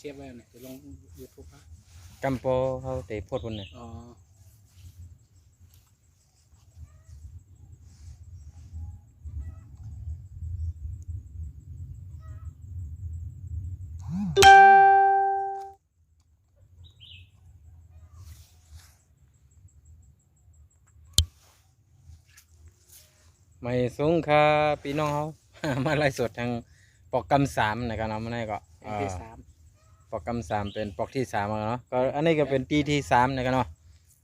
เชียบไว้เนี่ยจะลง YouTube ครับกำปอเขาเตะโพดคนเนี่ยอ๋อไม่สูงค่ะพี่น้องเขา มาไล่สดทางปอกกำสามนะครับเนาะมันนี่ก็เป็นที่สามปอกกำสามเป็นปอกที่สามเนาะก็อันนี้ก็เป็นตีที่สามนะครับเนาะ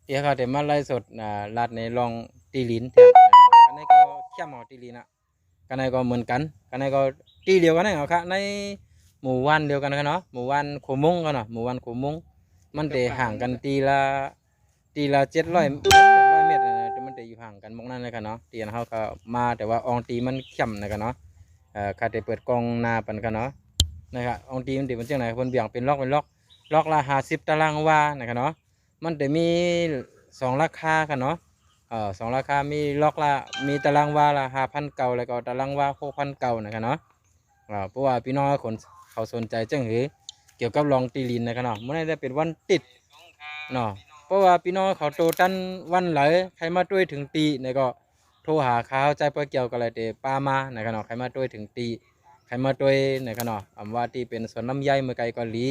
ที่เขาเดี๋ยวมาไล่สดลาดในลองตีลิ้นแทนอันนี้ก็เข้มเอาตีลิ้นอ่ะกันนี้ก็เหมือนกันกันนี้ก็ตีเดียวกันนะครับในหมู่วันเดียวกันนะครับเนาะหมู่วันโขมงกันเนาะหมู่วันโขมงมันจะห่างกันตีละ700 เมตร 800 เมตรนะมันจะอยู่ห่างกันมองนั่นเลยครับเนาะตีนเขาก็มาแต่ว่าอองตีมันเข้มนะครับเนาะข้าได้เปิดกล้องหน้าปันกันเนาะนะครับอองตีมันตีมันจังไหนเพิ่นเบี่ยงเป็นล็อกละ50 ตารางวานะครับเนาะมันจะมี2 ราคากันเนาะ2 ราคามีล็อกละมีตารางวาละ5,900แล้วก็ตารางวา6,900นะครับเนาะเพราะว่าพี่น้องคนเขาสนใจจังหือเกี่ยวกับลองตีลินนะครับเนาะมันได้เป็นวันติดเนาะเพราะว่าพี่น้องเขาโตตันวันไหลใครมาด้วยถึงตีเนี่ยก็โทรหาเขาใจเพื่อเกี่ยวกับอะไรเดป้ามานะครับเนาะใครมาด้วยถึงตีใครมาด้วยนะครับเนาะว่าตีเป็นสวนลำไยเมื่อไกลเกาหลี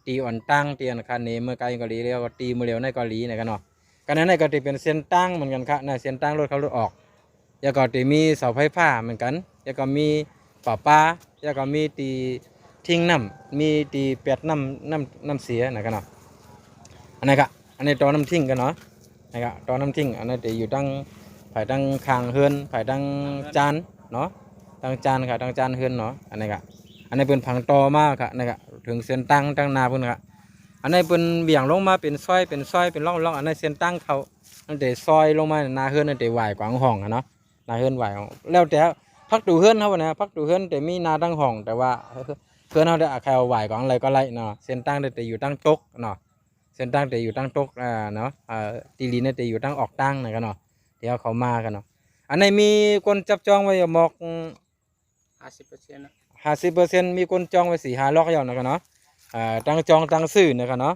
ตีอ่อนตั้งตีอันคาเนเมื่อไกลเกาหลีแล้วก็ตีมือเร็วในเกาหลีนะครับเนาะกันนั้นก็ตีเป็นเส้นตั้งเหมือนกันครับนะเส้นตั้งรถเขารถออกแล้วก็ตีมีเสาไฟฟ้าเหมือนกันแล้วก็มีป่าแล้วก็มีตีทิ้งน้ำมีตีเปียดน้ำเสียนะครับเนาะอันนี้ก็อันนี้ตอน้ำทิ้งกันเนาะนะครับตอน้ำทิ้งอันนี้จะอยู่ตั้งฝ่ายตั้งคางเฮือนฝ่ายตั้งจานเนาะตั้งจานค่ะตั้งจานเฮือนเนาะอันนี้ก็อันนี้เป็นผังตอมากค่ะนะครับถึงเส้นตั้งนาเพิ่นค่ะอันนี้เป็นเบี่ยงลงมาเป็นซอยเป็นร่องอันนี้เส้นตั้งเขาอันเดซอยลงมานาเฮือนอันเดไหวกวางห้องเนาะนาเฮือนไหวแล้วแต่พักดูเฮือนเขานะพักดูเฮือนแต่มีนาตั้งห้องแต่ว่าเฮือนเขาได้ใครเอาไหวกวางอะไรก็ไล่เนาะเส้นตั้งแต่อยู่ตั้งตกเนาะเส้นตั้งแต่อยู่ตั้งตกเนาะตีลีนแต่อยู่ตั้งออกตั้งนะกันเนาะเดี๋ยวเขามากันเนาะอันนี้มีคนจับจองไว้หมอก50%นะ50%มีคนจองไว้4-5 ล็อกอย่างนะกันเนาะตั้งจองตั้งซื้อนะกันเนาะ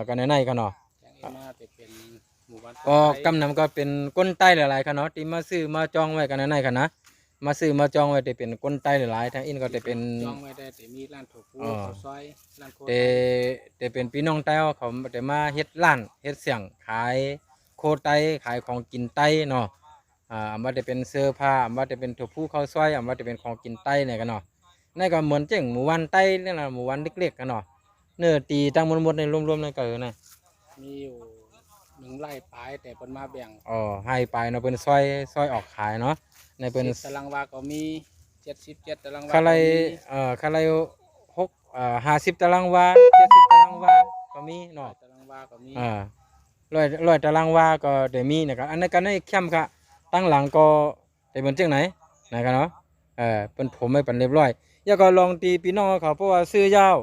กันในกันเนาะอย่างนี้มาจะเป็นหมู่บ้านก็กำนำก็เป็นก้นใต้หลายๆกันเนาะที่มาซื้อมาจองไว้กันในกันนะมาซื้อมาจองไว้จะเป็นก้นใต้หลายๆทางอินก็จะเป็นจองไว้ได้แต่มีร้านถั่วพูข้าวซอยร้านโคแต่เป็นพี่น้องใต้เขาจะมาเฮ็ดร้านเฮ็ดเสียงขายโคไต้ขายของกินใต้เนาะว่าจะเป็นเสื้อผ้าว่าจะเป็นถั่วพูข้าวซอยว่าจะเป็นของกินใต้เนี่ยกันเนาะนั่นก็เหมือนเจ้งหมู่บ้านใต้นี่แหละหมู่บ้านเล็กๆกันเนาะเนื้อตีตั้งหมดในรวมๆในก็นะ มีอยู่1 ไร่ปลายแต่เป็นมาแบ่งให้ไปเนาะเป็นซอยออกขายเนาะในเป็น10 ตารางวาก็มี77 ตารางวาคาไรก็มีคาไร50 ตารางวา70 ตารางวาก็มีเนาะตารางวาก็มีร้อยตารางวาก็เดี๋ยวมีนะครับอันนั้นก็ในเข้มค่ะตั้งหลังก็จะเป็นเจ้าไหนนะครับเนาะเป็นผมไม่เป็นเรียบร้อยแล้วก็ลองตีพี่น้องเขาเพราะว่าซื้อยาว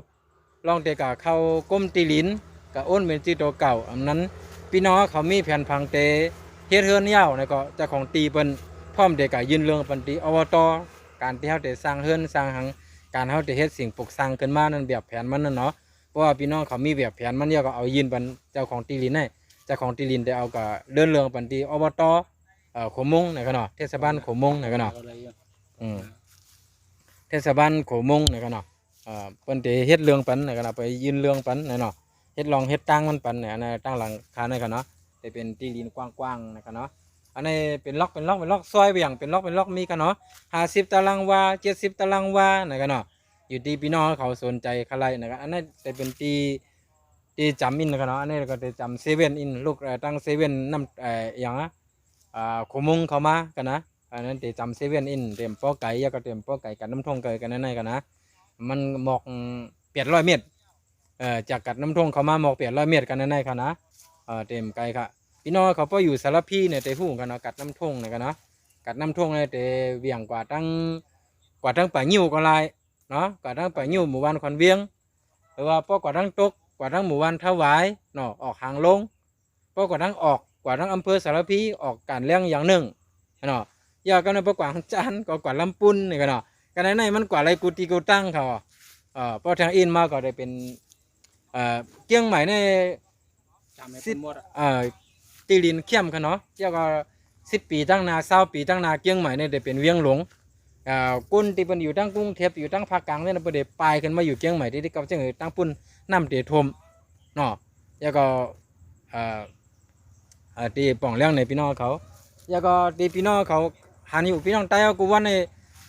ลองเตะกับเขาก้มตีลิ้นกับอ้นเป็นจีโตเก่าอันนั้นพี่น้องเขามีแผ่นพังเตเฮ็ดเฮือนยาวนะก็เจ้าของตีเป็นพร้อมเด็กกับยืนเรื่องปันตีอบตการที่เขาเตะสร้างเฮือนสร้างหังการเขาเตะเฮ็ดสิ่งปลูกสร้างขึ้นมานั่นแบบแผนมันนั่นเนาะเพราะว่าพี่น้องเขามีแบบแผนมันเยอะก็เอายืนเป็นเจ้าของตีลิ้นให้เจ้าของตีลิ้นได้เอากับเดินเรื่องปันตีอบตโขมงนะก็เนาะเทศบาลโขมงนะก็เนาะเทศบาลโขมงนะก็เนาะเปิ้นได้เฮ็ดเรื่องปันนะก็เนาะไปยืนเรื่องปันนะเนาะเฮ็ดลองเฮ็ดตั้งมันปันเนี่ยนะตั้งหลังคานะก็เนาะแต่เป็นตีลินกว้างๆนะก็เนาะอันนี้เป็นล็อกซอยเบี่ยงเป็นล็อกมีกันเนาะ50 ตารางวา70 ตารางวานะก็เนาะอยู่ที่พี่น้องเขาสนใจอะไรนะครับอันนั้นแต่เป็นตีจำอินนะก็เนาะอันนี้ก็จะจำเซเว่นอินลูกตั้งเซเว่นน้ำอย่างโขมงเขามากันนะอันนั้นจะจำเซเว่นอินเตรียมป้อไก่แล้วก็เตรียมป้อไก่กันน้ำท่งไก่กันนั่นกันนะมันหมอก800 เมตรจากกัดน้ำท่งเขามาหมอก800 เมตรกันนั่นกันนะเตรียมไก่ค่ะพี่น้องเขาก็อยู่สารพีเนี่ยเตะผู้กันเนาะกัดน้ำท่งเนี่ยกันเนาะกัดน้ำท่งเนี่ยเตะเวียงกว่าตั้งป่ายิ้วก็ลายเนาะกว่าตั้งป่ายิ้วหมู่บ้านคอนเวียงหรือว่าป้อกว่าตั้งตกกว่าตั้งหมู่บ้านถวายเนาะออกหางลงป้อกว่าตั้งออกกว่าทั้งอำเภอสารพีออกการเลี้ยงอย่างหนึ่งเนาะยากันในประกวางจันก็กว่าลำปุ้นนี่กันเนาะกันในมันกว่าอะไรกูตีกูตั้งเขาเพราะทางอินมาก็ได้เป็น เกียงใหม่ใน จำให้เป็นหมดอ่ะ ตีลินเข้มกันเนาะเจ้าก็10 ปีตั้งนา20 ปีตั้งนาเกียงใหม่เนี่ยได้เป็นเวียงหลงกุนที่เป็นอยู่ตั้งกรุงเทพอยู่ตั้งภาคกลางเนี่ยประเดี๋ยวปลายขึ้นมาอยู่เกียงใหม่ที่เขาเจ้าตั้งปุ่นน้ำเตะทมเนาะแล้วก็ตีป่องเลี้ยงในพี่น้องเขาแล้วก็ตีพี่น้องเขาหันอยู่พี่น้องใต้กูว่าใน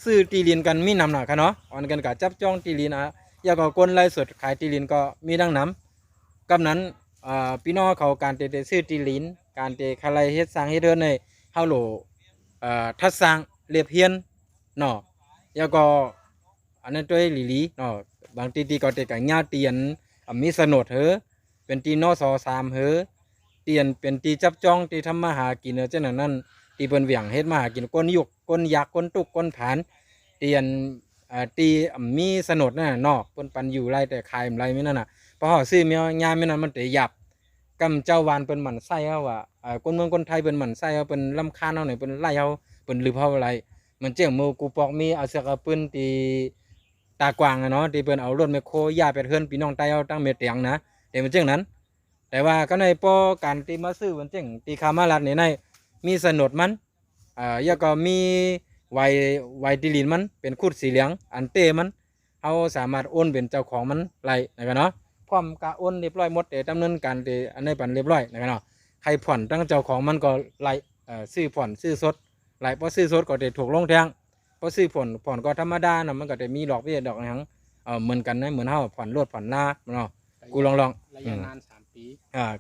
ซื้อตีลินกันมีนำหนักกันเนาะอันกันกับจับจ้องตีลินแล้วก็คนไล่สดขายตีลินก็มีดังน้ำกำนั้นพี่น้องเขาการเตะซื้อตีลินการเตะคาไรเฮ็ดสร้างเฮ็ดเดินในเฮาโหลทัดสร้างเรียบเฮียนเนาะแล้วก็อันนั้นด้วยหลีเนาะบางทีก็เตะกับญาติเตียนมีสนดเหอเป็นตีนอสอสามเหอเตียนเป็นตีจับจ้องตีทำมาหากินเจ้านั้นตีเปิ้นเวียงเฮ็ดมาหากินก้นยุกก้นยักก้นตุกก้นผานเตียนตีมีสนดนั่นเนาะเปิ้นปันอยู่ไรแต่ขายไรไม่นั่นน่ะเพราะซื้อเมียยามไม่นั่นมันเตะหยับกำเจ้าวานเปิ้นหมั่นไส้เฮาว่าคนเมืองคนไทยเปิ้นหมั่นไส้เฮาเปิ้นรำคาญเฮาหน่อยเปิ้นไล่เฮาเปิ้นลืมเฮาอะไรมันเจ้งมือกูปอกมีเอาเสือกเอาปืนตีตากวางเนาะที่เปิ้นเอารถแมคโครย่าไปเฮือนพี่น้องใต้เฮาตั้งเม็ดเตียงนะแต่มันเจ้งนั้นแต่ว่าก็ในป้อการตีมาซื้อมันเจ้งตีคามาลัดในมีสนดมันแล้วก็มีไวติลินมันเป็นคูดสีเหลืองอันเต้มันเฮาสามารถโอนเป็นเจ้าของมันไรนะครับเนาะพร้อมกะโอนเรียบร้อยหมดแต่ดำเนินการแต่อันนี้ปันเรียบร้อยนะครับเนาะใครผ่อนตั้งเจ้าของมันก็ไล่ซื้อผ่อนซื้อสดไล่เพราะซื้อสดก็จะถูกลงแทงเพราะซื้อผ่อนก็ธรรมดานะมันก็จะมีดอกเบี้ยดอกอะไรทั้งเหมือนกันนะเหมือนเฮาผ่อนรถผ่อนหน้าเนาะกูลองระยะนาน3 ปี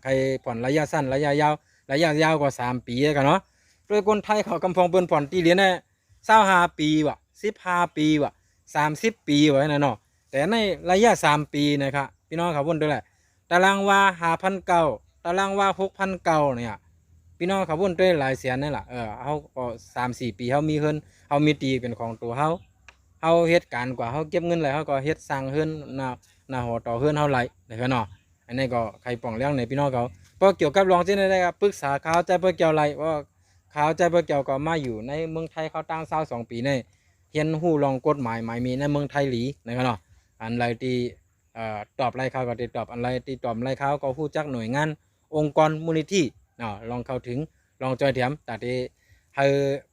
ใครผ่อนระยะสั้นระยะยาวก็3 ปีกันเนาะโดยคนไทยเขากำพองเปิ้นผ่อนตีเหรียญเนี่ย25 ปีว่ะ15 ปีว่ะ30 ปีว่ะนั่นเนาะแต่ในระยะ3 ปีนะครับพี่น้องเขาวนด้วยแหละตารางว่า5,900ตารางว่า6,900เนี่ยพี่น้องเขาวนด้วยหลายแสนนี่แหละเขาก็3-4 ปีเขามีเฮือนเขามีตีเป็นของตัวเขาเฮ็ดการกว่าเขาเก็บเงินอะไรเขาก็เฮ็ดสร้างเฮือนหน้าหอต่อเฮือนเขาไหลนะครับเนาะอันนี้ก็ใครป่องเลี้ยงในพี่น้องเขาเพราะเกี่ยวกับรองเช่นได้ครับปรึกษาเขาใจเพื่อเกี่ยวไรว่าเขาใจเพื่อเกี่ยวก็มาอยู่ในเมืองไทยเขาตั้ง22 ปีเนี่ยเฮียนหู้ลองกฎหมายมีในเมืองไทยหลีนะครับเนาะอันไรที่ตอบไรเขาก็ติดตอบอะไรที่ตอบไรเขาก็ผู้จักหน่วยงานองค์กรมูลนิธิเนาะลองเข้าถึงลองจอยเถียมแต่ที่ให้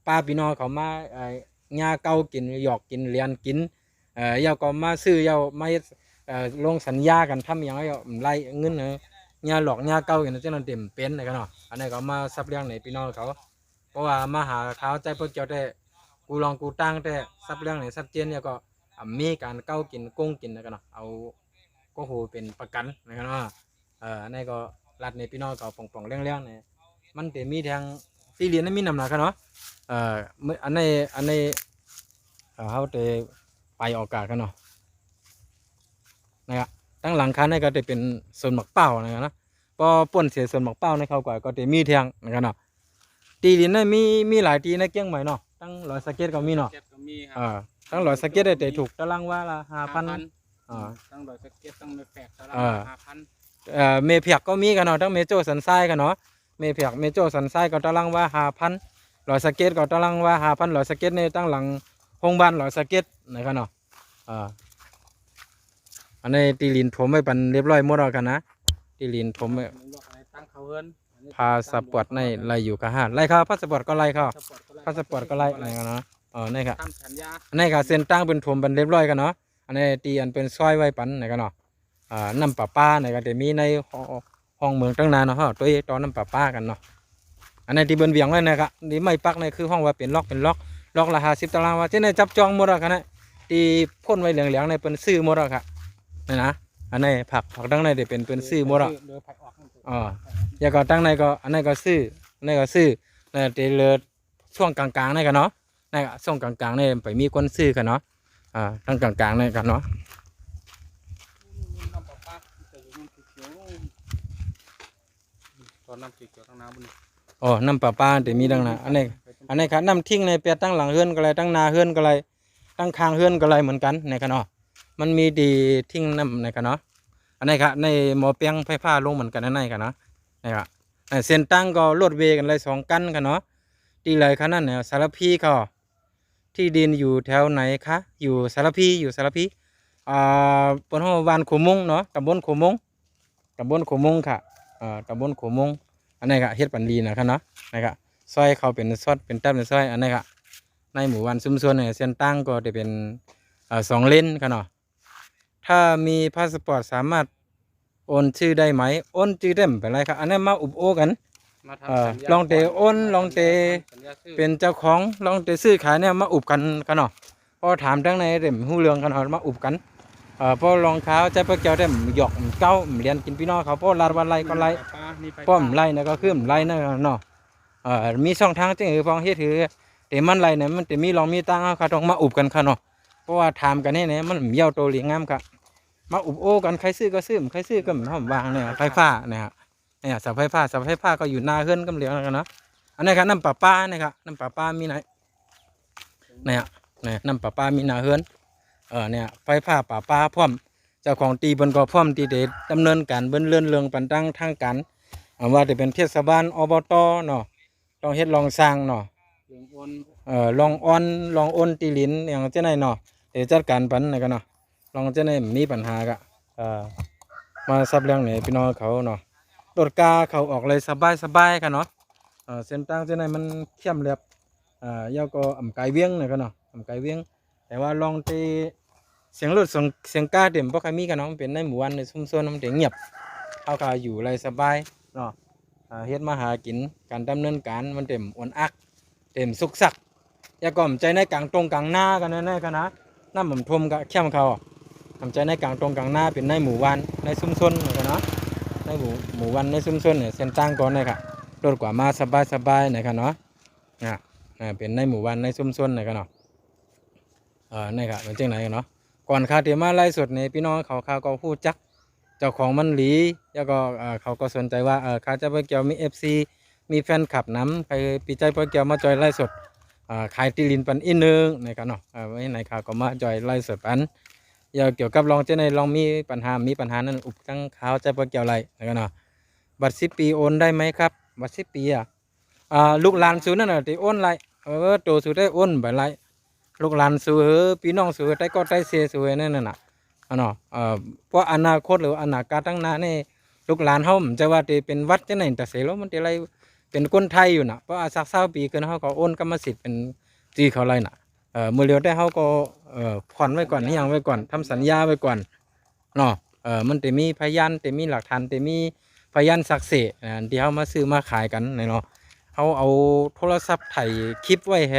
ป้าพี่น้องเขามาหญ้าเก่ากินหยอกกินเรียนกินยาก็มาซื้อยามาลงสัญญากันทำอย่างไรไล่เงินหญ้าหลอกหญ้าเก่าอย่างนั้นเต็มเป็นนะครับเนาะอันนี้ก็มาซับเลี้ยงในพี่น้องเขาเพราะว่ามาหาเขาใจเพื่อเจ้าแต่กูลองกูตั้งแต่ซับเลี้ยงในซับเจนเนี่ยก็มีการเก้ากินกุ้งกินนะครับเนาะเอาก็โหเป็นประกันนะครับเนาะอันนี้ก็รัดในพี่น้องเขาป่องๆเลี้ยงๆเนี่ยมันจะมีทางตีเรียนนั้นมีน้ำหนักครับเนาะอันนี้เขาจะไปออกอากาศกันเนาะนะครับตั้งหลังคันนี่ก็จะเป็นส่วนหมักเป้านะครับนะพอป่นเสียส่วนหมักเป้าในเขาก็จะมีเทียงนะครับเนาะตีเรียนนั้นมีหลายตีในเกี้ยงใหม่เนาะตั้งร้อยสเก็ตก็มีเนาะตั้งร้อยสเก็ตได้ถูกตารางว่าละ5,000ตั้งร้อยสเก็ตตั้งเมแฝกตาราง5,000เมเพียกก็มีกันเนาะตั้งเมโจสันไซกันเนาะเมเพียกเมโจสันไซก็ตารางว่า5,000ร้อยสเก็ตก็ตารางว่า5,000ร้อยสเก็ตในตั้งหลังห้องบ้านร้อยสเก็ตนะครับเนาะอันนี้ตีลินถมไว้ปันเรียบร้อยหมดแล้วกันนะตีลินถมไว้พาสปอร์ตในไล่อยู่กับห้าไล่เข้าพาสปอร์ตก็ไล่เข้าพาสปอร์ตก็ไล่อะไรกันเนาะนี่ครับอันนี้ครับเส้นตั้งเป็นถมเป็นเรียบร้อยกันเนาะอันนี้ตีอันเป็นซอยไว้ปันไหนกันเนาะน้ำป้าไหนกันแต่มีในห้องเมืองตั้งนานเนาะตัวตอนน้ำป้ากันเนาะอันนี้ที่เบิ้ลเวียงไว้นะครับนี่ไม่ปักในคือห้องว่าเป็นล็อกละ50 ตารางว่าที่ในจับจองหมดแล้วกันนะตีพ่นไว้เหลืองๆในเป็นซื้อหมดแล้วครับนี่นะอันนี้ผักตั้งในเดี๋ยวเป็นซื้อหมดแล้วอย่าก็ตั้งในก็อันนี้ก็ซื้อในก็ซื้อในเดี๋ยวช่วงกลางๆนี่กันเนาะในช่วงกลางๆนี่ไปมีคนซื้อกันเนาะทั้งกลางๆนี่กันเนาะตอนน้ำเขียวตั้งน้ำบุญน้ำป้าแต่มีดังนะอันนี้ครับน้ำทิ้งในเปียตั้งหลังเฮือนก็ไรตั้งนาเฮือนก็ไรตั้งคางเฮือนก็ไรเหมือนกันในกันเนาะมันมีดีทิ้งน้ำในกันเนาะอันนี้ครับในหมอเปียงไฟฟ้าลงเหมือนกันนั่นกันเนาะนี่ครับเส้นตั้งก็ลวดเวกันเลย2 กันกันเนาะตีเลยขนาดเนี่ยสารพีก็ที่ดินอยู่แถวไหนคะอยู่สารพีปนห้องวานขุมงเนาะตำบลขุมง ตำบลโขมงค่ะตำบลโขมงอันนี้ก็เฮ็ดปันดีนะครับเนาะนะครับซอยเขาเป็นซอดเป็นตับเป็นซอยอันนี้ก็ในหมู่บ้านชุมชนเนี่ยเส้นตั้งก็จะเป็น2 เลนครับเนาะถ้ามีพาสปอร์ตสามารถโอนชื่อได้ไหมโอนชื่อได้ไม่เป็นไรครับอันนี้มาอุบโอกัน มาทำสัญญา ลองเตะอ้นลองเตะ สัญญาซื้อ เป็นเจ้าของลองเตะซื้อขายเนี่ยมาอุบกันเนาะพอถามทั้งในเรื่องหู้เรื่องกันเนาะมาอุบกันพอลองเท้าใจพวกเจ้าได้หยอกเก้าเรียนกินพี่น้องเขาพอลาดวันไรก็ไร ป้านี่ไป ป้อมไรนะก็คือไรนะเนาะมีช่องทางจึงพองเฮ็ดถือแต่มันไรเนี่ยมันจะมีลองมีตั้งเขาต้องมาอุบกันค่ะเนาะเพราะว่าถามกันเนี่ยมันเยี่ยวโตเลี้ยงงามครับมาอุบโอ้กันใครซื้อก็ซื้อใครซื้อก็ห้ามวางเนี่ยไฟฟ้าเนี่ยเนี่ยเสาไฟฟ้าก็อยู่หน้าเฮือนกำเหลียงกันเนาะอันนี้ครับน้ำป้านะครับน้ำป้ามีไหนเนี่ยเนี่ยน้ำป้ามีหน้าเฮือนเนี่ยไฟฟ้าป้าพร้อมเจ้าของตีบนก็พร้อมตีเดดำเนินการเบิ้นเลื่อนเรื่องปันตั้งทางการว่าจะเป็นเทศบาลอบตเนาะลองเฮ็ดลองสร้างเนาะ เรื่องโอน ลองออนลองโอนตีลินอย่างเจ้าไหนเนาะเดี๋ยวจัดการปันนะกันเนาะลองเจ้าไหนมีปัญหากะมาซับเรื่องไหนพี่น้องเขาเนาะรถกาเขาออกเลยสบายกันเนาะเส้นทางเจ้าไหนมันเข้มเรียบยาวก็อ่ำไกเวียงนะกันเนาะอ่ำไกเวียงแต่ว่าลองตีเสียงรถเสียงกาเต็มเพราะใครมีกันเนาะมันเป็นในหมู่บ้านในชุมชนมันเงียบเขาก็อยู่ไรสบายเนาะเฮ็ดมาหากินการดำเนินการมันเต็มอ่อนอักเต็มสุกสักอย่าก่อมใจในกลางตรงกลางหน้ากันแน่ๆกันนะน้ำผมทมกับเข้มเขาทำใจในกลางตรงกลางหน้าเป็นในหมู่บ้านในชุมชนกันเนาะในหมู่บ้านในชุมชนเนี่ยเส้นตั้งก่อนนะครับรถกว่ามาสบายนะครับเนาะเป็นในหมู่บ้านในชุมชนนะครับเนาะนี่ครับเป็นจังไหนเนาะก่อนคาเตมาไล่สดในพี่น้องเขาก็พูดจักเจ้าของมันหลีแล้วก็เขาก็สนใจว่าเขาจะไปเกี่ยวมีFCมีแฟนคลับน้ำไปปีใจไปเกี่ยวมาจอยไล่สดขายตีลินปันอีนึงนะครับเนาะไว้ในข่าวก็มาจอยไล่สดปันอย่าเกี่ยวกับลองเจ้าในลองมีปัญหานั้นอุปตั้งข่าวใจไปเกี่ยวอะไรนะครับเนาะบัตร10 ปีโอนได้ไหมครับบัตร10 ปีลูกหลานสูนั่นน่ะที่โอนไรโตสูได้โอนไปไรลูกหลานสูพี่น้องสูได้ก็ได้เสียสูนั่นน่ะเนาะเพราะอนาคตหรืออนาคตตั้งหน้านี่ลูกหลานเขาจะว่าจะเป็นวัดจะไหนแต่เสียแล้วมันจะไรเป็นคนไทยอยู่นะเพราะสัก20 ปีเกินเขาก็โอนกรรมสิทธิ์เป็นจีเขาไรน่ะเมื่อเร็วได้เขาก็ผ่อนไว้ก่อนนี่ยังไว้ก่อนทำสัญญาไว้ก่อนเนาะมันจะมีพยานจะมีหลักฐานจะมีพยานศักดิ์สิทธิ์ที่เขามาซื้อมาขายกันเนาะเขาเอาโทรศัพท์ถ่ายคลิปไว้แฮ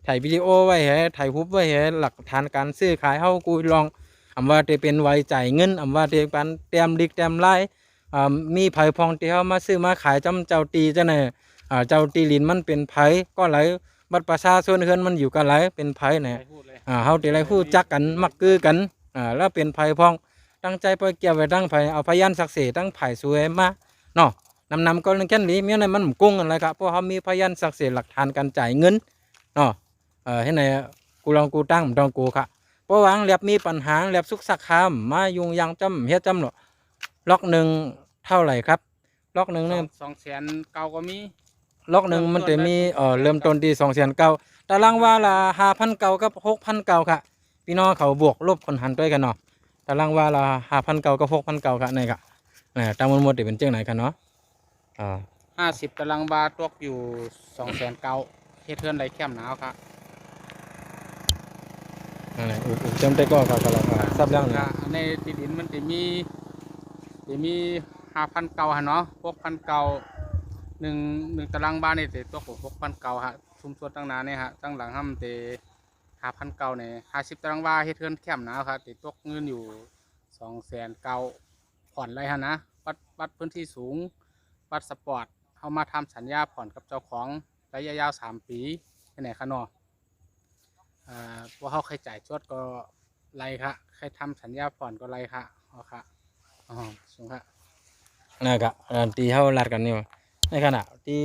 ถ่ายวิดีโอไว้แฮถ่ายรูปไว้แฮหลักฐานการซื้อขายเขากูลองว่าจะเป็นไว้จ่ายเงินว่าจะเป็นเตรียมดิกเตรียมไล่มีไผ่พองที่เขามาซื้อมาขายจำเจ้าตีเจ้าไหนเจ้าตีลินมันเป็นไผ่ก็ไหลบัตรประชาชนเฮือนมันอยู่กันไหลเป็นไผ่เนี่ยเขาตีไรพูดจักกันมักกือกันแล้วเป็นไผ่พองตั้งใจไปเกี่ยวไปตั้งไผ่เอาพยานศักดิ์สิทธิ์ตั้งไผ่สวยมาเนาะนำก็เรื่องแค่นี้มีอะไรมันกุ้งอะไรครับเพราะเขามีพยานศักดิ์สิทธิ์หลักฐานการจ่ายเงินเนาะให้ไหนกูลองกูตั้งต้องกูค่ะเพราะวางเรียบมีปัญหาเรียบสุกสักคำมายุงยังจำเฮ็ดจำหรอล็อกหนึ่งเท่าไหร่ครับล็อกหนึ่งเนี่ย200,000ก็มีล็อกหนึ่งมันจะมีเริ่มต้นที่200,000ตารางวาละ5,900กับ6,900ค่ะพี่น้องเขาบวกลบคนหันด้วยกันเนาะตารางวาละ5,900กับ6,900ค่ะนี่ค่ะตามหมดจะเป็นเจ้าไหนกันเนาะ50 ตารางวาตกอยู่200,000เฮ็ดเทือนไรแคมหนาวครับจำได้ก็ครับทราบเรื่องนี้ในที่ดินมันจะมี5,900ฮะเนาะ6,900หนึ่งตารางวานี่จะตก6,900ฮะชุมชนตั้งนานเนี่ยฮะตั้งหลังห้ำจะ5,900เนี่ย50 ตารางวาเฮ็ดเทือนแคมหนาวครับจะตกเงินอยู่200,000ผ่อนไรฮะนะวัดพื้นที่สูงวัดสปอร์ตเอามาทำสัญญาผ่อนกับเจ้าของระยะยาว3 ปีที่ไหนคะเนาะว่าเขาเคยจ่ายชดก็ไรค่ะเคยทำสัญญาผ่อนก็ไรค่ะค่ะสูงค่ะนะครับตีเขาลัดกันนี่ในขณะตี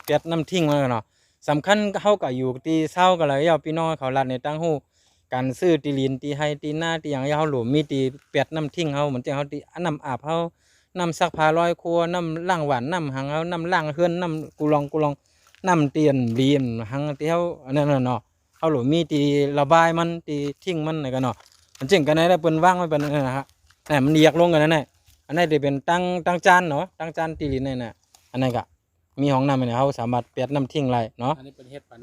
เป็ดน้ำทิ้งมาเนาะสำคัญเขาก็อยู่ตีเศร้ากันเลยเอาพี่น้องเขาลัดในตั้งหูการซื้อตีลินตีให้ตีหน้าตีอย่างเขาหลวมมีตีเป็ดน้ำทิ้งเขาเหมือนจะเขาตีน้ำอาบเขาน้ำซักผ้าร้อยครัวน้ำล่างหวานน้ำหังเขาน้ำล่างเฮือนน้ำกุลองน้ำเตียนบีมหังตีเขาอันนั้นเนาะเขาหลวมมีตีระบายมันตีทิ้งมันอะไรกันเนาะมันเจ๋งกันได้เปิ้นว่างไม่เป็นนะฮะแต่มันเรียกลงกันนั่นแหละ อันนี้จะเป็นตั้งจานเนาะตั้งจานตีลินนี่น่ะอันนั้นก็มีห้องน้ำเนี่ยเขาสามารถเปียดน้ำทิ้งไรเนาะ อันนี้เป็นเฮ็ดปาน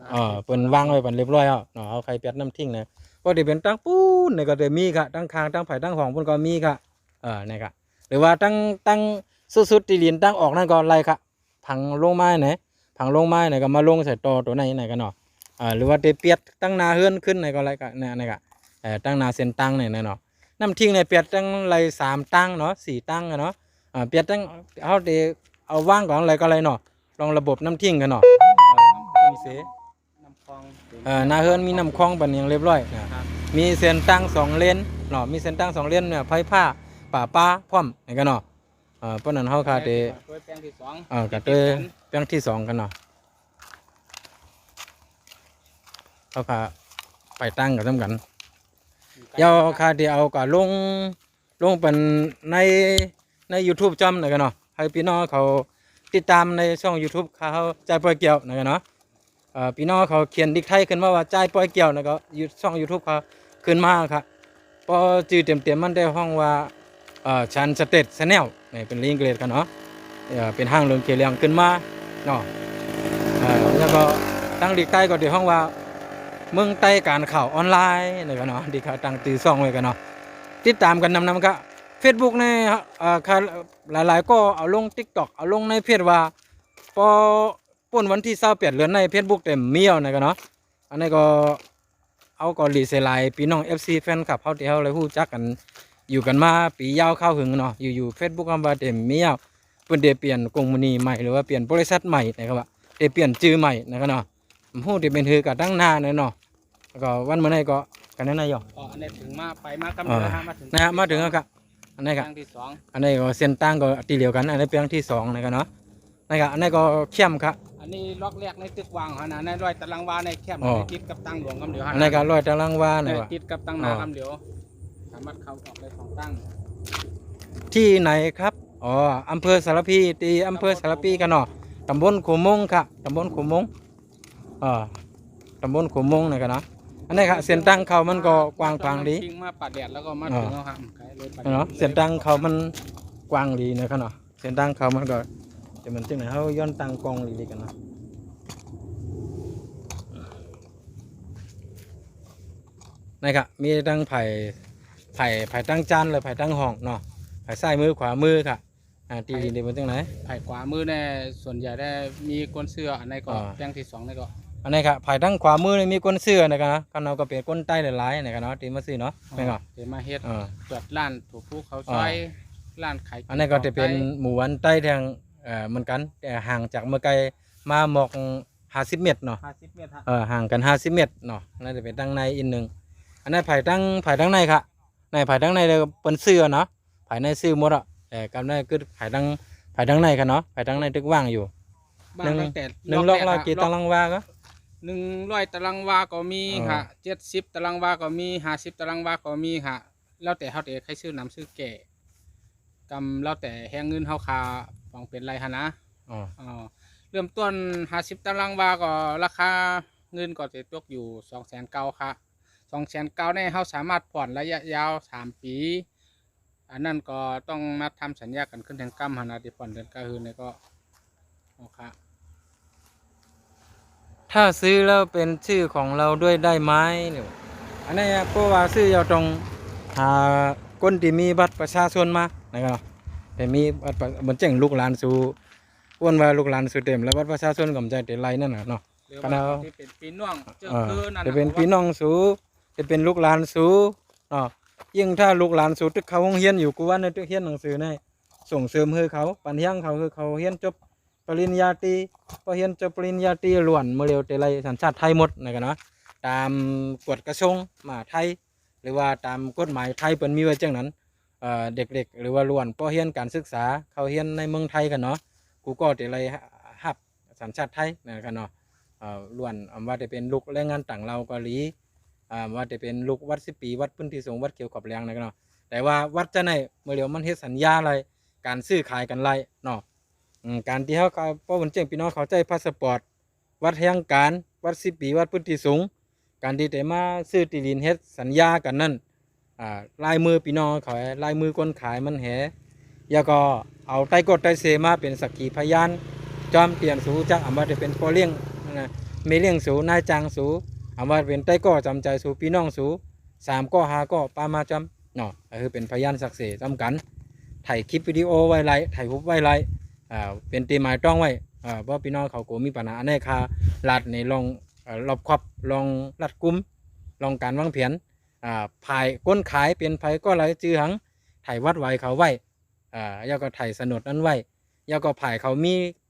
เปิ้นวางไว้ปันเรียบร้อยแล้วเนาะเอาใครเปียดน้ำทิ้งนะก็จะเป็นตั้งปูนนี่ก็จะมีค่ะตั้งคางตั้งไผ่ตั้งห้องเพิ่นก็มีค่ะนี่ค่ะหรือว่าตั้งสุดๆตีลินตั้งออกนั่นก็ไรค่ะผังลงไม้ไหนผังลงไม้ไหนก็มาลงใส่ตอตัวไหนไหนกันเนาะหรือว่าเตเปียดตั้งนาเฮือนขึ้นไหนก็ไรก็นี่ค่ะตั้งนาเส้นตั้งนี่เนาะน้ำทิ้งเนี่ยเปียดตั้งไร3ตั้งเนาะ4ตั้งเนาะเปียดตั้งเอาเตเอาว่างก่อนอะไรก็อะไรเนาะลองระบบน้ำทิ้งกันเนาะมีเส น้ำคลอง นาเฮือนมีน้ำคลองปันอย่างเรียบร้อยนะครับมีเส้นตั้ง2เลนเนาะมีเส้นตั้ง2เลนเนี่ยไฟผ้าป่าป้าพร้อมนี่กันเนาะเพราะนั้นเฮาคาเต ด้วยแปลงที่2ก็เตแปลงที่2กันเนาะเฮาคาไปตั้งกันกันเดี๋ยวคาเตเอาก็ลงเป็นใน YouTube จำนี่กันเนาะให้พี่น้องเขาติดตามในช่อง YouTube เขาใจปล่อยเกี่ยวนี่กันเนาะพี่น้องเขาเขียนดิกไทยขึ้นมาว่าใจปล่อยเกี่ยวนะก็ช่อง YouTube เขาขึ้นมาครับพอชื่อเต็มๆมันได้ห้องว่าชันสเตทชาแนลนี่เป็นลิงก์เกรดกันเนาะเป็นห้างเรืองเขียเรียงขึ้นมาเนาะแล้วก็ตั้งดิกไทยก็ได้ห้องว่าเมืองใต้การข่าวออนไลน์นี่กันเนาะดิเขาตั้งตือซ่องไว้กันเนาะติดตามกันนำก็ Facebook นี่หลายๆก็เอาลง TikTok เอาลงในเพจว่าพอป่นวันที่28เดือนใน Facebook เต็มเมียวนะกันเนาะอันนี้ก็เอาก็รีเซลายพี่น้อง FC แฟนคลับเฮาที่เฮาเลยฮู้จักกันอยู่กันมาปียาวเข้าหึงเนาะอยู่ Facebook คำว่าเต็มเมียวเพิ่นได้เปลี่ยนกงมุนีใหม่หรือว่าเปลี่ยนบริษัทใหม่นะครับว่าได้เปลี่ยนชื่อใหม่นะครับเนาะฮู้ที่เป็นฮือกับตั้งหน้าเนาะแล้วก็วันมื้อนี้ก็กันแน่ๆอยู่ อันนี้ถึงมามากำลังมาถึง นะฮะมาถึงแล้วครับอันนี้ แป ก็ ลงที่2อันนี้ก็เส้นตั้งก็ตีเดียวกันอันนี้เปียงที่2นะครับเนาะนะครับอันนี้ก็เข้มครับ อันนี้ล็อกแรกในตึกวางหั่นน่ะในร้อยตารางวาในแคบติดกับตั้งหลวงคำเดียวหั่ อันนี้ก็ร้อยตารางวาเนี่ยว่า ติดกับตั้งนาคำเดียวสามารถเข้าออกได้2ตั้ง ที่ไหนครับอ๋ออำเภอสารพีตีอำเภอสารพีกันเนาะตำบลขุมงค่ะตำบลขุมงตำบลขุมงนะครับเนาะอันนี้ครับเส้นตั้งเขามันก็กว้างขวางดี ทิ้งมาปัดแดดแล้วก็มาถึงแล้วครับเลย เนาะเส้นตั้งเขามันกว้างดีนะครับเนาะเส้นตั้งเขามันก็จะมันจังไหนเขาย้อนตั้งกองดีๆกันเนาะนี่ครับมีตั้งไผ่ตั้งจานเลยไผ่ตั้งห้องเนาะไผ่ซ้ายมือขวามือค่ะตีดีดีมันจังไหน ไผ่ขวามือเนี่ยส่วนใหญ่ได้มีก้นเสื้ออันไหนก็ อ่า แปลงที่2นี่ก็ อันนี้ครับไผ่ตั้งขวามือนี่มีก้นเสื้อนะครับนะกันเราก็เป็นก้นใต้หลายๆนะครับเนาะตีมาซื้อเนาะไม่ก็ เดี๋ยวมาเฮ็ด อ่า จอดร้านถูกผู้เขาซอยร้านขาย อันนี้ก็จะเป็นหมู่บ้านใต้ทางเหมือนกันแต่ห่างจากเมื่อไกลมาหมอก50 เมตรเนาะ 50 เมตรฮะ ห่างกัน50 เมตรเนาะน่าจะเป็นตั้งในอีกหนึ่งอันนี้นไผ่ตั้งในค่ะในไผ่ตั้งในเลยเป็นเสื้อเนาะไผ่ในซื้อหมดอ่ะแต่กำได้คือไผ่ตั้งในค่ะเนาะไผ่ตั้งในตึกว่างอยู่ บ้านตั้งแต่ หนึ่งล็อกละกี่ตารางวาก็ 100 ตารางวาก็มีค่ะ70 ตารางวาก็มี50 ตารางวาก็มีค่ะแล้วแต่เฮาแต่ใครซื้อน้ำซื้อแก่กำแล้วแต่แฮงเงินเฮาคาฟังเป็นไรหั่นนะ อ๋อ เริ่มต้น50 ตารางวาก็ราคาเงินก็จะตกอยู่290,000ค่ะ290,000เนี่ยเราสามารถผ่อนระยะยาว3 ปีอันนั้นก็ต้องนัดทำสัญญากันขึ้นแทงกำหันนะที่ผ่อนเดือนก็คือเนี่ยก็โอเค ถ้าซื้อแล้วเป็นชื่อของเราด้วยได้ไหมเนี่ยอันนี้เพราะว่าซื้อเราต้องหาคนที่มีบัตรประชาชนมานะครับเนาะแต่มีบัตรเหมือนแจ้งลูกหลานสู่อ้วนว่าลูกหลานสู่เต็มแล้วบัตรประชาชนก็ไม่ใช่แต่ไรนั่นน่ะเนาะ หรือ คณะ ว่าที่เป็นปีน่วงเจอคือนั่น จะเป็นพี่น้องสู่จะเป็นลูกหลานสู่เนาะยิ่งถ้าลูกหลานสู่ตึกเขาห้องเรียนอยู่กูว่าในตึกเรียนหนังสือนี่ส่งเสริมให้เขาปัญญาเขาคือเขาเรียนจบปริญญาตรีพอเรียนจบปริญญาตรีล้วนเมื่อเร็วแต่ไรสัญชาติไทยหมดนะครับเนาะตามกฎกระทรวงมหาดไทยหรือว่าตามกฎหมายไทยเปิ้นมีไว้จังนั้นเด็กๆหรือว่าล้วนพอเรียนการศึกษาเขาเรียนในเมืองไทยกันเนาะกูก็แต่ไรฮับสัญชาติไทยนะครับเนาะล้วนว่าจะเป็นลูกแรงงานต่างเราวเกาหลีว่าจะเป็นลูกวัด10 ปีวัดพื้นที่สูงวัดเกี่ยวกับแรงนะครับเนาะแต่ว่าวัดจะไหนเมื่อเร็วมันเฮ็ดสัญญาอะไรการซื้อขายกันไรเนาะการที่เขาเพราะมันแจ้งพี่น้องเขาใจพาสปอร์ตวัดแห่งการวัด10 ปีวัดพื้นที่สูงการที่แต่มาซื้อที่ดินเฮ็ดสัญญากันนั่นลายมือพี่น้องเขาลายมือคนขายมันแห แล้วก็เอาไต้กดไต้เสมาเป็นสักขีพยานจอมเตียนสูจักอำว่าจะเป็นพ่อเลี้ยงนะเมเลี้ยงสูนายจางสูอำว่าเป็นไต้ก็จำใจสูพี่น้องสู3ก็5ก็ปามาจำเนาะก็คือเป็นพยานสักเสจำกันถ่ายคลิปวิดีโอไว้ไลถ่ายรูปไว้ไลเป็นตีหมายต้องไว้เพราะพี่น้องเขาก็มีปัญหาในคาลัดในลองรอบครอบลองลัดกุมลองการวางแผนภายก้นขายเป็นไผก็ไหลจือหังถ่ายวัดไว้เขาไว้แล้วก็ถ่ายสนุดนั้นไว้แล้วก็ถ่ายเขา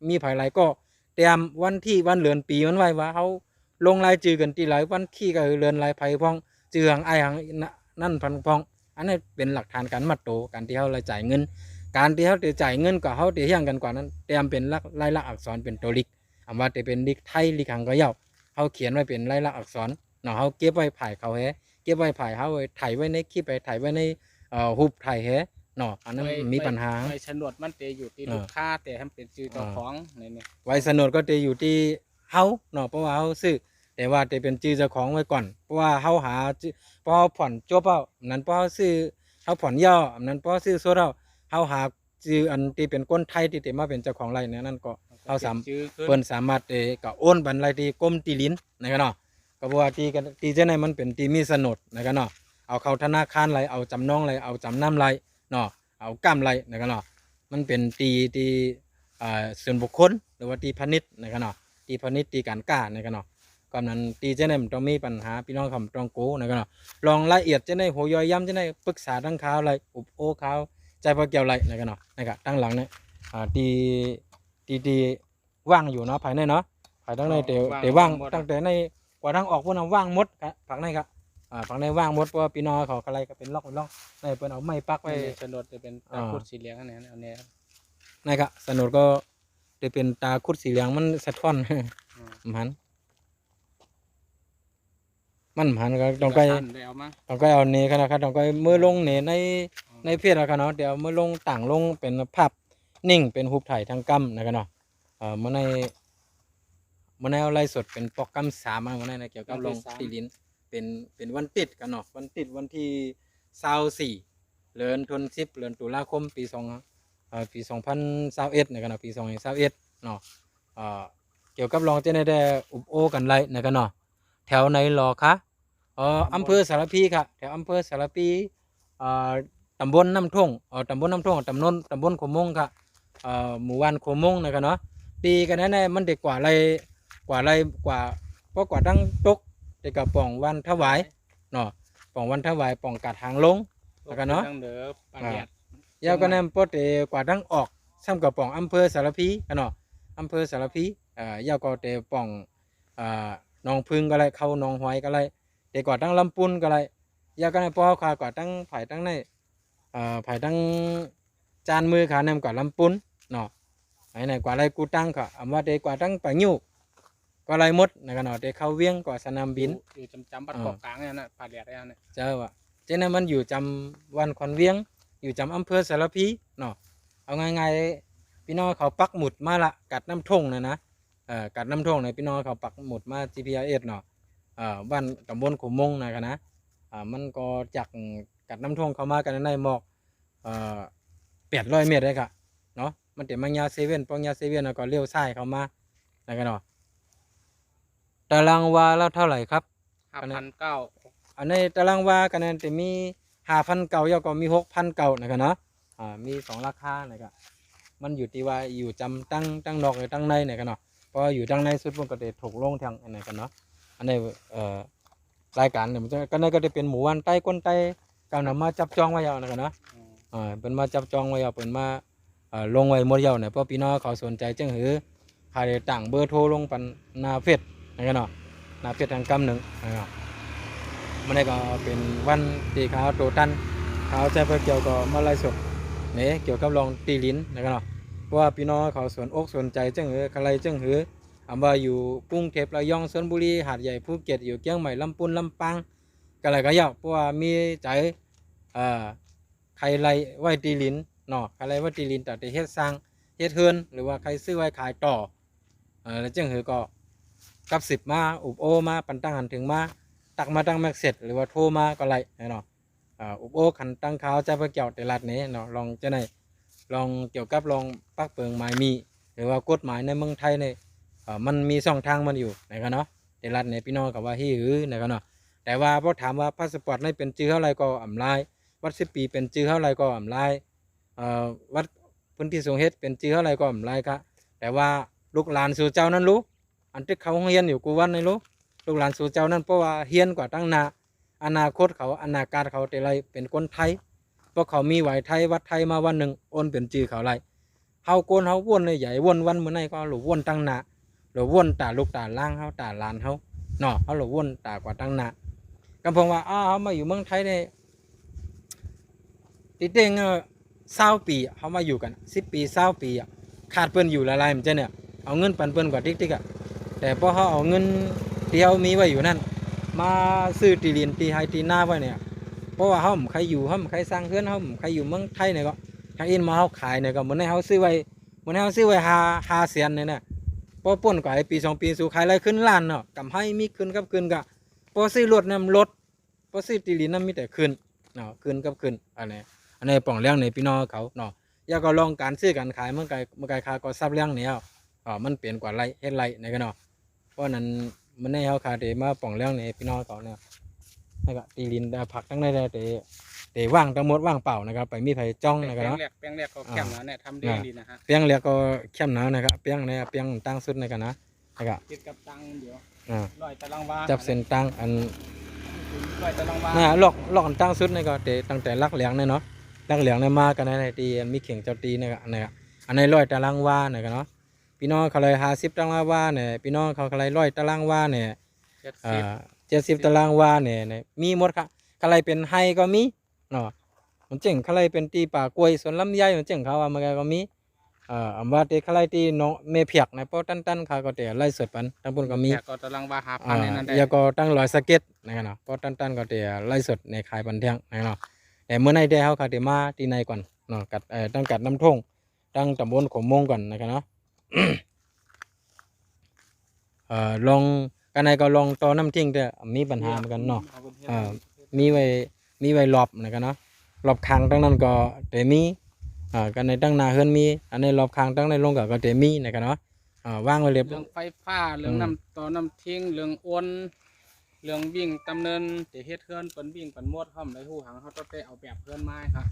มีภายไรก็เตรียมวันที่วันเดือนปีมันไว้ว่าเขาลงรายจือกันที่หลายวันที่ก็เรือนรายไผพ้องจือหังไอหังนั่นพันพ้องอันนี้เป็นหลักฐานการมัดโตการที่เขารายจ่ายเงินการที่เขาจ่ายเงินกับเขาเตียงกันกว่านั้นเตรียมเป็นลายลักษณ์อักษรเป็นตัวลิกคำว่าจะเป็นลิกไทยลิกหังก็เย่าเขาเขียนไว้เป็นลายลักษณ์อักษรเนาะเขาเก็บไว้ถ่ายเขาแฮเก็บไว้ถ่ายเขาไว้ถ่ายไว้ในคลิปไปถ่ายไว้ในรูปถ่ายแฮเนาะอันนั้นมีปัญหาไว้โฉนดมันเตอยู่ที่ลูกค้าแต่ให้เป็นชื่อเจ้าของนี่ไว้สนดก็จะอยู่ที่เฮาเนาะเพราะว่าเฮาซื้อแต่ว่าจะเป็นชื่อเจ้าของไว้ก่อนเพราะว่าเฮาหาพอผ่อนจบเอานั้นพอซื้อเฮาผ่อนย่อนั้นพอซื้อโซดเฮาหาชื่ออันที่เป็นคนไทยที่จะมาเป็นเจ้าของไรเนี่ยนั่นก็เฮาเพิ่นสามารถก็โอนบันไรที่กรมที่ดินนะครับเนาะก็บ่ว่าที่จะไหนมันเป็นที่มีสนดนะครับเนาะเอาเข้าธนาคารไรเอาจำนองไรเอาจำนำไรเนาะเอากำไรนะครับเนาะมันเป็นที่ส่วนบุคคลหรือว่าตีพาณิชย์นะครับเนาะตีพาณิชย์ตีการก้านะครับเนาะก่อนนั้นตีเจ้าไหนมันต้องมีปัญหาพี่น้องคำต้องโก้นะครับเนาะลองรายละเอียดเจ้าไหนหัวย่อยย้ำเจ้าไหนปรึกษาทั้งข่าวอะไรอุบโอ้ข่าวใจพอเกี่ยวอะไรนะครับเนาะนะครับตั้งหลังเนี่ยตีว่างอยู่เนาะภายในเนาะภายตั้งในแต่ว่างตั้งแต่ในกว่าทั้งออกพวกนั้นว่างหมดครับผักในครับผักในว่างหมดเพราะว่าพี่น้องเขาอะไรก็เป็นล็อกในเปิ้นเอาไม้ปักไว้โฉนดจะเป็นพูดสีเหลืองอันนี้เอาเนี่ยนะครับสนุดก็จะเป็นตาคุดสีเหลืองมันสะท้อนมันก็ต้องไปเอาเนขนาดต้องไปเมื่อลงเนในเพจนะครับเนาะเดี๋ยวเมื่อลงต่างลงเป็นภาพนิ่งเป็นรูปถ่ายทางกำนะครับเนาะเมื่อในเอาไลฟ์สดเป็นโปรแกรม3มาเมื่อในเกี่ยวกับลงตีลิ้นเป็นวันติดกันเนาะวันติดวันที่24เดือนธันวาคมเดือนตุลาคมปี2021นะครับเนาะปี2021เนาะเกี่ยวกับลองจะได้อุบโอกันไรนะครับเนาะแถวไหนรอคะอำเภอสารพีครับแถวอำเภอสารพีตำบลน้ำท่งตำบลน้ำท่งตำบลโคมงครับหมู่บ้านโคมงนะครับเนาะตีกันแน่ๆมันเด็กกว่าไรเพราะกว่าตั้งตกเด็กกับป่องวันถวายเนาะป่องวันถวายป่องกัดหางลงนะครับเนาะยาวกันแน่เพราะแต่กว่าตั้งออกซ้ำกับป่องอำเภอสารพีกันเนาะอำเภอสารพียาวก็แต่ป่องน้องพึ่งก็ไรเข้าน้องหอยก็ไรแต่กว่าตั้งลำปุนก็ไรยาวกันแน่พอขากว่าตั้งไผ่ตั้งในไผ่ตั้งจานมือขาแนมกว่าลำปุนเนาะไหนกว่าไรกูตั้งค่ะอำว่าแต่กว่าตั้งปะยิ้วก็ไรมดนะครับเนาะแต่เข้าเวียงกว่าสนามบินอยู่จำบัดเกาะกลางเนี่ยนะผ่าแดดเนี่ย เจ้าว่ะเจ้านั้นมันอยู่จำวันคอนเวียงอยู่จำอำเภอสารพีเนาะเอาง่ายๆพี่น้องเขาปักหมุดมาละกัดน้ำท่งนะกัดน้ำท่งในพี่น้องเขาปักหมุดมา GPS เนาะบ้านตำบลขุมมงนะครับนะมันก็จากกัดน้ำท่งเข้ามากันในหมอก800 เมตรเลยค่ะเนาะมันเดี๋ยวมังยาเซเว่นปองยาเซเว่นก็เลี้ยวซ้ายเข้ามานะครับเนาะตารางวาแล้วเท่าไหร่ครับ5,900อันในตารางวากันนั้นจะมี5,900แล้วก็มี6,900นะครับเนาะมี2ราคานะครับมันอยู่ที่ว่าอยู่จำตั้งนอกหรือตั้งในนะครับเนาะเพราะอยู่ตั้งในสุดมันก็จะถูกลงทางอันไหนกันเนาะอันในรายการเนี่ยมันก็นั่นก็จะเป็นหมู่บ้านใต้ก้นใต้การนำมาจับจองไว้ยาวนะครับเนาะเป็นมาจับจองไว้ยาวเป็นมาลงไว้หมดยาวเนี่ยเพราะพี่น้องเขาสนใจจึงหือหาได้ต่างเบอร์โทรลงปันนาเฟซนะครับเนาะนาเฟซทางกำหนึ่งนะครับมันนี่ก็เป็นวันตีขาวโตตันขาวใจเพื่อเกี่ยวกับมาลายสดเนี่ยเกี่ยวกับลองตีลิ้นนะครับเนาะเพราะว่าพี่น้องเขาสนอกสนใจจึงหืออะไรจึงหืออำว่าอยู่กรุงเทพระยองชลบุรีหาดใหญ่ภูเก็ตอยู่เชียงใหม่ลำพูนลำปางก็อะไรก็ยากเพราะว่ามีใจใครไรไว้ตีลิ้นเนาะใครไรไว้ตีลิ้นแต่เฮ็ดสร้างเฮ็ดเฮือนหรือว่าใครซื้อไว้ขายต่อแล้วจึงหือก็กับ10มาอุบโอมาปันตั้งหันถึงมาตักมาตั้งแม็กเสร็จหรือว่าโทรมาก็ไรเนาะอุบโอขันตั้งขาวใจเพื่อเกี่ยวแต่ลัดนี้เนาะลองจะไหน ลองเกี่ยวกับลองปักเปิงหมายมีหรือว่ากฎหมายในเมืองไทยเนี่ยมันมีช่องทางมันอยู่นะครับเนาะแต่รัฐเนี่ยพี่น้องกับว่าฮี่หือนะครับเนาะแต่ว่าพอถามว่าพาสปอร์ตในเป็นชื่อเท่าไรก็อำลายวัด10 ปีเป็นชื่อเท่าไรก็อำลายวัดพื้นที่ทรงเฮ็ดเป็นชื่อเท่าไรก็อำลายครับแต่ว่าลูกหลานสู่เจ้านั้นรู้อันที่เขาเฮียนอยู่กูวันในรู้ลูกหลานสู่เจ้านั้นเพราะว่าเฮียนกว่าตั้งนาอนาคตเขาอนาคตเขาแต่ไรเป็นคนไทยเพราะเขามีไหวไทยวัดไทยมาวันหนึ่งโอนเป็นชื่อเขาไรเฮาโกนเฮาวนเลยใหญ่วนวันเมื่อไหร่ก็หลุวนตั้งนาหรือวนตาลูกตาล่างเฮาตาหลานเฮาเนาะเขาหลุวนตากว่าตั้งนากำพงว่าเขามาอยู่เมืองไทยเนี่ยติดเด้ง20 ปีเขามาอยู่กัน10 ปี20 ปีขาดเปิ้นอยู่ละลายมันจะเนี่ยเอาเงินปันเปิ้นกว่าติ๊กแต่พอเขาเอาเงินที่เขามีไว้อยู่นั่นมาซื้อตีเรียนตีไฮตีหน้าไว้เนี่ยเพราะว่าเขาใครอยู่เขาใครสร้างเพื่อนเขาใครอยู่เมืองไทยเนี่ยก็ทางอินมาเขาขายเนี่ยก็เหมือนให้เขาซื้อไว้เหมือนให้เขาซื้อไว้5 แสนเนี่ยนะพอป่นกว่าปี2 ปีสู่ขายไรขึ้นล้านเนาะกำให้มีขึ้นกับขึ้นกะพอซื้อรถเนี่ยลดพอซื้อตีเรียนนั่นมีแต่ขึ้นเนาะขึ้นกับขึ้นอันนี้ป่องเลี้ยงในพี่น้องเขาเนาะอยากก็ลองการซื้อการขายเมื่อไกลคาก็ซับเลี้ยงเนี่ยมันเปลี่ยนกว่าไรเฮ็ดไรในกันเนาะเพราะนั้นมันให้เขาขาดมาป่องเลี้ยงในพี่น้องเขาเนี่ยนี่ก็ตีลินผักทั้งในแต่ว่างทั้งหมดว่างเปล่านะครับไปมีไผจ้องนะครับเนาะแปลงแรกก็แข็งแล้วเนี่ยทำได้ดีนะฮะเปียงเรียกก็เข้มหนานะครับเปียงเนี่ยเปียงตั้งสุดในกันนะครับ คิดกับตังเดี๋ยวอ่า ร้อยตารางวา จับเส้นตั้งอัน ร้อยตารางวา น่ะลอกอันตั้งสุดในก็แต่ตั้งแต่ลักเหลียงเนี่ยเนาะลักเหลียงเนี่ยมากันในตีมีเข่งเจ้าตีเนี่ยนะครับอันใน100 ตารางวาเนี่ยกันเนาะพี่น้องเขาเลย50 ตารางวาเนี่ยพี่น้องเขาเลย100 ตารางวาเนี่ย70 ตารางวาเนี่ยมีหมดครับเขาเลยเป็นไฮก็มีเนาะมันเจ๋งเขาเลยเป็นตีป่ากล้วยสวนลำไยมันเจ๋งเขาว่ามันก็มีอำว่าเตเขาเลยตีน้องเมเพียกในเพราะตั้นเขาก็แต่ไล่สดปันทั้งบนก็มี ก็ตารางวา5,000ในนั้นได้ ยาก็ตั้ง100 สเก็ตนะครับเนาะเพราะตั้นก็แต่ไล่สดในขายบันเทิงนะครับเนาะแต่เมื่อในได้เขาขาดมาตีในก่อนเนาะกัดตั้งกัดน้ำท่งตั้งตำบลขมมงก่อนนะครับเนาะ ลองกันในก็ลองต่อน้ำทิ้งแต่มีปัญหาเหมือนกันเนาะมีไว้รอบนะครับเนาะรอบคางตั้งนั้นก็แต่มีกันในตั้งนาเฮือนมีอันในรอบคางตั้งในลงก็แต่มีนะครับเนาะว่างไว้เรียบ เรื่องไฟฟ้าเรื่องน้ำต่อน้ำทิ้งเรื่องอ้วนเรื่องวิ่งดำเนินจะเฮ็ดเฮือนเปิ้นวิ่งเปิ้นมดห้อมในหูหังเขาต้องไปเอาแบบเฮือนไม้ครับ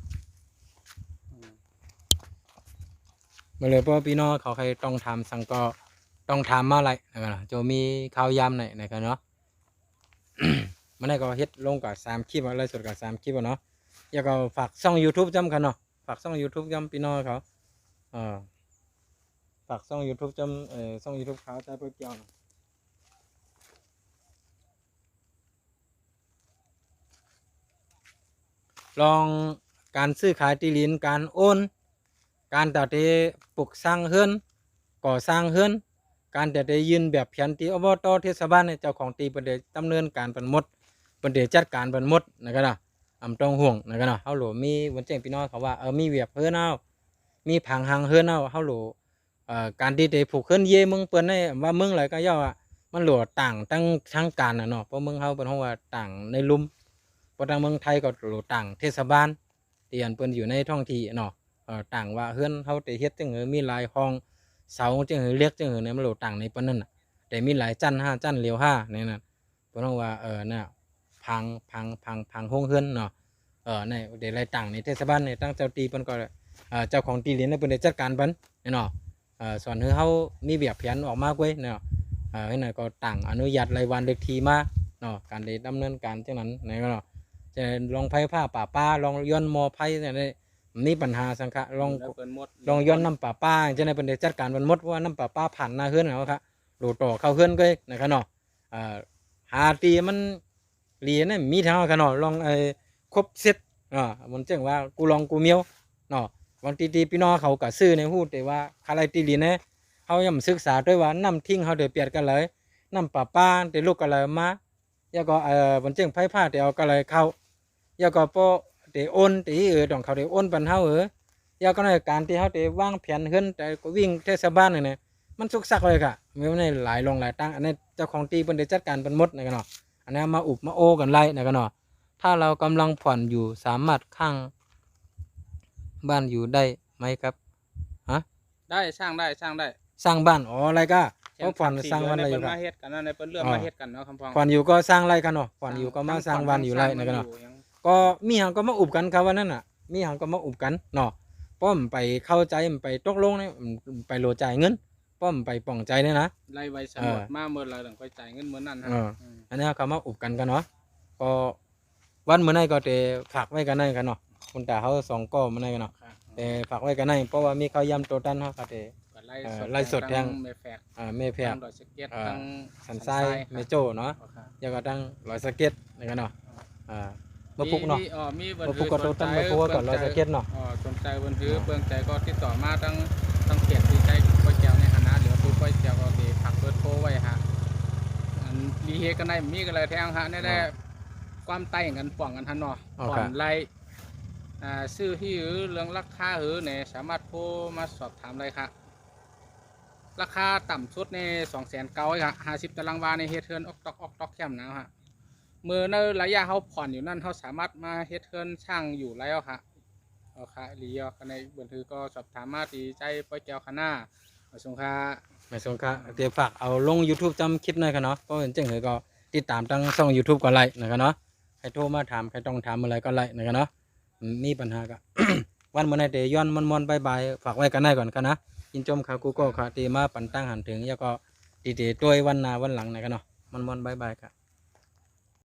มาเลยเพราะพี่น้องเขาใครต้องทำสังก็ต้องทำมาอะไรนะครับจะมีข้าวยำนะครับเนาะ มันได้ก็เฮ็ดลงกับ3 คลิปอะไรสดกับ3 คลิปเนาะอยากก็ฝากช่อง YouTube จำกันเนาะฝากช่อง YouTube จำพี่น้องเขาฝากช่อง YouTube จำช่อง YouTube เขาใจเพื่อเกี่ยวนะลองการซื้อขายตีลินการโอนการตัดเตปลูกสร้างเฮือนก่อสร้างเฮือนการตัดเตยืนแบบแผนที่อบตเทศบาลเนี่ยเจ้าของตีประเดดำเนินการเป็นหมดประเดจัดการเป็นหมดนะครับนะต้องห่วงนะครับนะเฮาโหลมีวันแจ้งพี่น้องเขาว่ามีเวียบเฮือนเอามีผังหางเฮือนเอาเฮาโหลการที่ได้ผูกเฮือนเย่มึงเปิ้นได้ว่ามึงอะไรก็ย่อมันโหลต่างตั้งทางการน่ะเนาะเพราะมึงเฮาเป็นห้องว่าต่างในลุ่มเพราะทางเมืองไทยก็โหลต่างเทศบาลที่อันเปิ้นอยู่ในท้องที่เนาะต่างว่าเฮือนเฮาได้เฮ็ดจังมีหลายห้องเสาจังเรียกจังเนี่ยมันโหลต่างในปานนั้นน่ะแต่มีหลายจัน5 จันเหลียว5นี่น่ะเพิ่นว่าน่ะพังห้องเฮือนเนาะนี่เดี๋ยวหลายต่างในเทศบาลในตั้งเจ้าตีเพิ่นก็เจ้าของตีเหรียญเพิ่นได้จัดการเพิ่นเนาะส่วนเฮามีแบบแผนออกมาไว้เนาะให้น่ะก็ต่างอนุญาตรายวันเลขที่มาเนาะการได้ดำเนินการจังนั้นนี่ก็เนาะจะลองไผผ้าป่าลองย้อนมอไผเนี่ยมีปัญหาสังฆะลองย้อนน้ำป่าจะในเป็นจัดการมันหมดว่าน้ำป่าผ่านหน้าเฮือนเอาครับโหลต่อเข้าเฮือนก็นะครับเนาะหาตีมันเรียนเนี่ยมีทางกันเนาะลองครบเซตมันเจ๋งว่ากูลองกูเมียวเนาะบางทีพี่น้องเขาก็ซื้อในหูแต่ว่าใครตีเรียนเนี่ยเขายังศึกษาด้วยว่าน้ำทิ้งเขาเดือดเปียดกันเลยน้ำป่าแต่ลูกกันเลยมาแล้วก็มันเจ๋งไผ่ผ้าแต่เอากันเลยเข้าแล้วก็พอเตโอนตีต้องเขาเตโอนปันเฮายาก็ในการที่เขาเตวางแผนเฮือนแต่ก็วิ่งเทศบาลเนี่ยมันสุกซักเลยค่ะมีในหลายหลายตั้งอันนี้เจ้าของตีเป็นได้จัดการเป็นหมดนะครับเนาะอันนี้มาอุบมาโอกันไล่นะครับเนาะถ้าเรากำลังผ่อนอยู่สามารถข้างบ้านอยู่ได้ ไม่ครับฮะ ได้สร้างได้สร้างได้ สร้างบ้านอ๋ออะไรก็ แถ เพราะผ่อนสร้างบ้านอะไร ใน อยู่ เพิ่น กั มาเฮ็ดกันเนาะในเพิ่นเริ่ม อ๋อ มาเฮ็ดกันเนาะคำพอง ผ่อนอยู่ก็สร้างไรกันเนาะผ่อนอยู่ก็มาสร้างบ้านอยู่ไรนะกันเนาะก็มีหยังก็มาอุบกันครับวันนั้นน่ะมีหยังก็มาอุบกันเนาะป้อมไปเข้าใจมันไปตกลงเนี่ยไปโหลจ่ายเงินป้อมไปป่องใจเนี่ยนะ ไล่ไว้สมดมาเมื่อไรต้องค่อยจ่ายเงินมื้อนั้นฮะ อันนี้เขามาอุบกันกันเนาะก็วันเมื่อไหร่ก็เตฝากไว้กันได้กันเนาะคุณตาเขาสองก็เมื่อไหร่กันเนาะแต่ฝากไว้กันได้เพราะว่ามีเขาย้ำตัวตันเขาก็เต ก็ ไล่สดแทง แม่แฝก แม่เพีย ทั้งดอยสะเก็ตทั้ง สันทรายแม่โจเนาะแล้วก็ตั้งร้อยสะเก็ตนี่กันเนาะเมื่อพุกเนาะ มี เมื่อพุกก็ตัวตั้งเมื่อพุกก็ร้อยสะเก็ตเนาะ สนใจเบิ่นถือเบิ่งใจก็ติดต่อมาตั้งเขตที่ใจก้อยแก้วในคณะหรือตู้ก้อยแก้วก็สิฝากเบอร์โทรไว้ฮะอันรีเฮกันได้มีกันเลยแทงฮะได้ความใต้กันป้องกันทันเนาะก่อนไล่ซื้อที่หรือเรื่องราคาหรือเนี่ยสามารถโทรมาสอบถามได้ค่ะราคาต่ำสุดใน290,000ค่ะ50 ตารางวาในเฮดเทิร์นออกตอกแคมป์นะฮะเมื่อในระยะเขาผ่อนอยู่นั่นเขาสามารถมาเฮดเทิร์นช่างอยู่แล้วค่ะเอาค่ะรียอกันในบันทึกก็สอบถามมาตีใจป้อยแก้วคณะสงค่า ไม่สงค่ะเดี๋ยวฝากเอาลง YouTube จำคลิปหน่อยกันเนาะเพราะเป็นจังเลยก็ติดตามตั้งช่อง YouTube ก็ไลค์นะครับเนาะใครโทรมาถามใครต้องถามอะไรก็ไลค์นะครับเนาะมีปัญหาก็ วันเมื่อไหร่เดี๋ยวย้อนมอนๆบายฝากไว้กันได้ก่อนกันนะยินจมค่ะกูก็ค่ะตีมาปั่นตั้งหันถึงแล้วก็ตีๆตัววันหน้าวันหลังนะครับเนาะมอนๆบายครับ